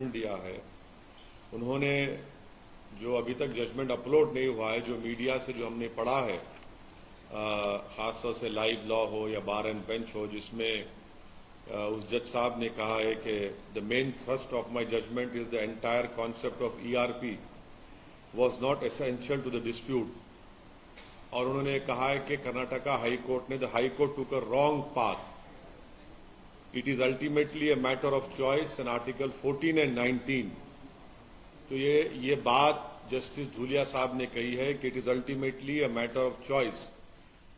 دیا ہے. انہوں نے جو ابھی تک ججمنٹ اپلوڈ نہیں ہوا ہے، جو میڈیا سے جو ہم نے پڑھا ہے، خاص طور سے لائیو لا ہو یا بار اینڈ بینچ ہو، جس میں اس جج صاحب نے کہا ہے کہ the main thrust of my judgment is the entire concept of ERP was not essential to the dispute. اور انہوں نے کہا ہے کہ کرناٹکا ہائی کورٹ نے دا ہائی کورٹ ٹوک a wrong path. It is ultimately a matter of choice and Article 14 and 19. تو یہ بات جسٹس دھولیا صاحب نے کہی ہے کہ it is ultimately a matter of choice,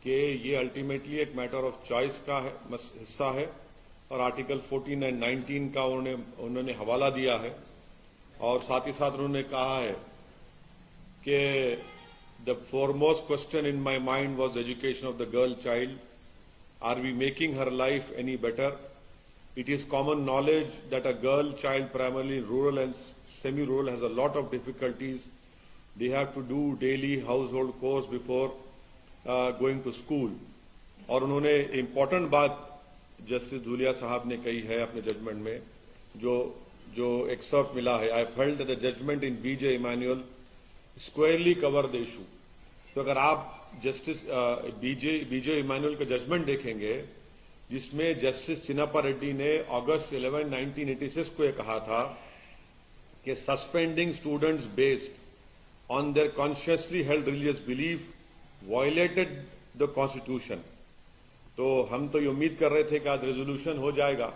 کہ یہ الٹیمیٹلی ایک میٹر آف چوائس کا حصہ ہے. اور آرٹیکل 14 اینڈ 19 کا انہوں نے حوالہ دیا ہے. اور ساتھ ہی ساتھ انہوں نے کہا ہے کہ the foremost question in my mind was education of the girl child. Are we making her life any better? It is common knowledge that a girl child, primarily rural and semi-rural, has a lot of difficulties. They have to do daily household chores before going to school. اور انہوں نے important بات justice Dhulia صاحب نے کہی ہے اپنے judgment میں، جو ایکسرپٹ ملا ہے. I felt that the judgment in B.J. Emanuel squarely covered the issue. تو اگر آپ جسٹس B.J. ایمانوئل کا ججمنٹ دیکھیں گے، جس میں جسٹس چنپا ریڈی نے اگست 11, 1986 کو یہ کہا تھا کہ suspending students based on their consciously held religious belief violated the constitution. تو ہم تو یہ امید کر رہے تھے کہ آج ریزولوشن ہو جائے گا،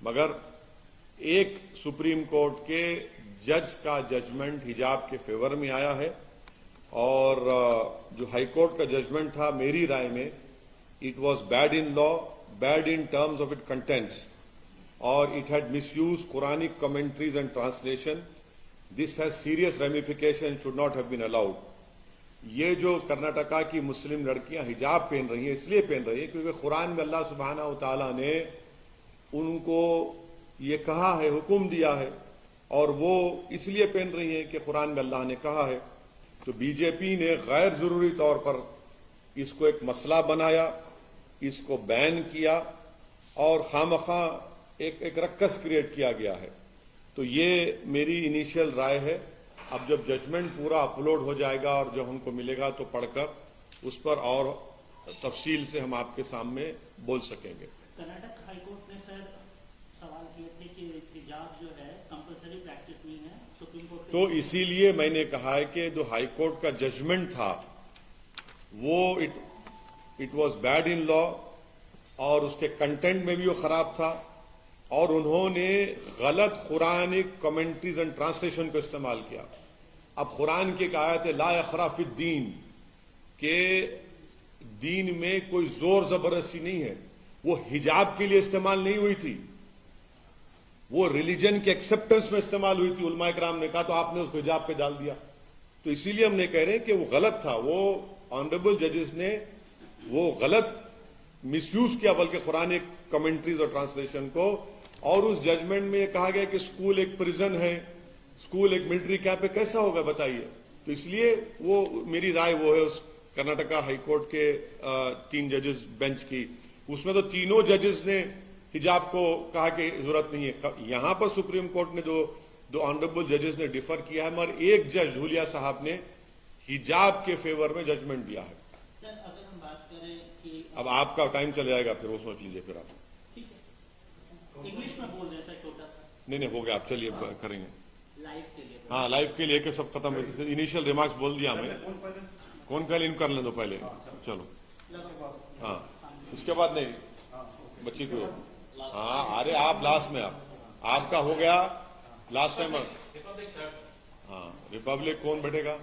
مگر ایک سپریم کورٹ کے جج کا ججمنٹ حجاب کے فیور میں آیا ہے. اور جو ہائی کورٹ کا ججمنٹ تھا، میری رائے میں it was bad in law, bad in terms of its contents, or it had misused Quranic commentaries and translation. This has serious ramifications, should not have been allowed. یہ جو کرناٹکا کی مسلم لڑکیاں حجاب پہن رہی ہیں، اس لیے پہن رہی ہیں کیونکہ قرآن میں اللہ سبحانہ و تعالیٰ نے ان کو یہ کہا ہے، حکم دیا ہے، اور وہ اس لیے پہن رہی ہیں کہ قرآن میں اللہ نے کہا ہے. تو بی جے پی نے غیر ضروری طور پر اس کو ایک مسئلہ بنایا، اس کو بین کیا، اور خواہ ایک رکس کریٹ کیا گیا ہے. تو یہ میری انیشیل رائے ہے. اب جب ججمنٹ پورا اپلوڈ ہو جائے گا اور جب ہم کو ملے گا تو پڑھ کر اس پر اور تفصیل سے ہم آپ کے سامنے بول سکیں گے. کرناٹک ہائی کورٹ نے سر سوال کیے تھے کہ حجاب جو ہے کمپلسری پریکٹس نہیں ہے سپریم کورٹ، تو اسی لیے میں نے کہا ہے کہ جو ہائی کورٹ کا ججمنٹ تھا وہ اٹ واز بیڈ ان لا، اور اس کے کنٹینٹ میں بھی وہ خراب تھا، اور انہوں نے غلط قرآنک کمنٹریز اینڈ ٹرانسلیشن کو استعمال کیا. اب قرآن کی ایک آیت ہے لا اکراہ فی الدین، کہ دین میں کوئی زور زبردستی نہیں ہے. وہ حجاب کے لیے استعمال نہیں ہوئی تھی، وہ ریلیجن کے ایکسپٹنس میں استعمال ہوئی تھی. علماء کرام نے کہا تو آپ نے اس کو حجاب پہ ڈال دیا. تو اسی لیے ہم نے کہہ رہے ہیں کہ وہ غلط تھا. وہ آنریبل ججز نے وہ غلط مس یوز کیا بلکہ قرآن کمنٹریز اور ٹرانسلیشن کو. اور اس ججمنٹ میں یہ کہا گیا کہ اسکول ایک پریزن ہے، اسکول ایک ملٹری کیمپ ہے، کیسا ہوگا بتائیے. تو اس لیے وہ میری رائے وہ ہے اس کرناٹکا ہائی کورٹ کے 3 ججز بینچ کی. اس میں تو تینوں ججز نے حجاب کو کہا کہ ضرورت نہیں ہے. یہاں پر سپریم کورٹ نے دو آنریبل ججز نے ڈیفر کیا ہے، مگر ایک جج دھولیا صاحب نے حجاب کے فیور میں ججمنٹ دیا ہے. اب آپ کا ٹائم چل جائے گا، پھر وہ سوچ لیجیے. پھر آپ انگلش میں بول رہے ہیں سر چھوٹا سا. نہیں ہو گیا، آپ چلیے کریں گے. لائف کے لیے ہاں لائف کے لیے کہ سب ختم. انیشیل ریمارکس بول دیا ہمیں. کون پہلے ان کر لیں دو پہلے. چلو ہاں، اس کے بعد نہیں بچی کو. ہاں ارے آپ لاسٹ میں آپ کا ہو گیا لاسٹ ٹائم. ہاں ریپبلک کون بیٹھے گا؟